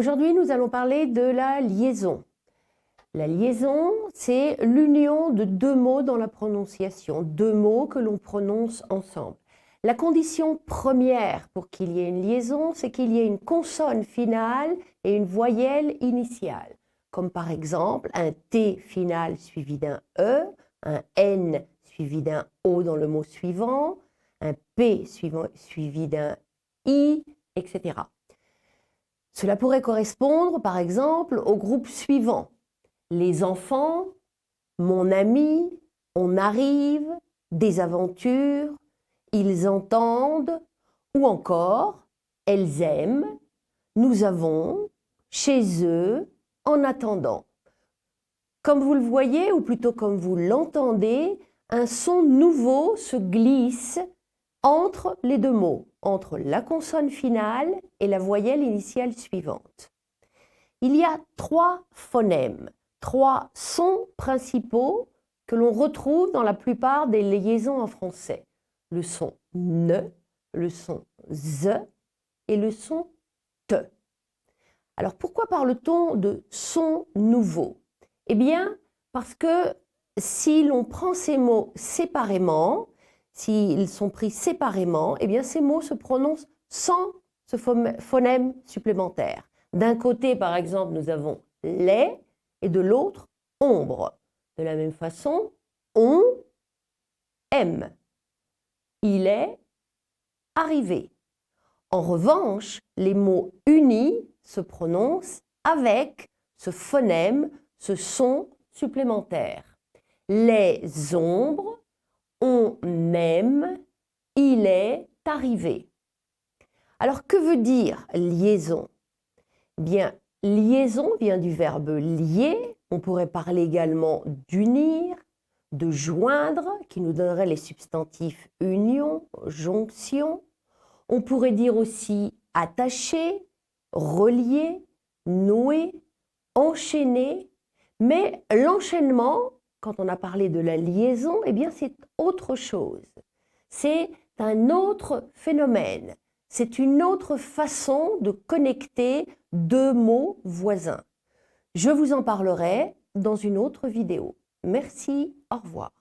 Aujourd'hui, nous allons parler de la liaison. La liaison, c'est l'union de deux mots dans la prononciation, deux mots que l'on prononce ensemble. La condition première pour qu'il y ait une liaison, c'est qu'il y ait une consonne finale et une voyelle initiale, comme par exemple un T final suivi d'un E, un N suivi d'un O dans le mot suivant, un P suivi d'un I, etc. Cela pourrait correspondre, par exemple, au groupe suivant. Les enfants, mon ami, on arrive, des aventures, ils entendent, ou encore, elles aiment, nous avons, chez eux, en attendant. Comme vous le voyez, ou plutôt comme vous l'entendez, un son nouveau se glisse entre les deux mots, entre la consonne finale et la voyelle initiale suivante. Il y a trois phonèmes, trois sons principaux que l'on retrouve dans la plupart des liaisons en français. Le son ne, le son z et le son te. Alors pourquoi parle-t-on de son nouveau? Eh bien, parce que si l'on prend ces mots séparément, s'ils sont pris séparément, eh bien ces mots se prononcent sans ce phonème supplémentaire. D'un côté, par exemple, nous avons les et de l'autre, ombre. De la même façon, on aime. Il est arrivé. En revanche, les mots unis se prononcent avec ce phonème, ce son supplémentaire. Les ombres, on aime, il est arrivé. Alors, que veut dire liaison? Bien, liaison vient du verbe lier. On pourrait parler également d'unir, de joindre, qui nous donnerait les substantifs union, jonction. On pourrait dire aussi attacher, relier, nouer, enchaîner. Mais l'enchaînement, quand on a parlé de la liaison, eh bien c'est autre chose. C'est un autre phénomène. C'est une autre façon de connecter deux mots voisins. Je vous en parlerai dans une autre vidéo. Merci, au revoir.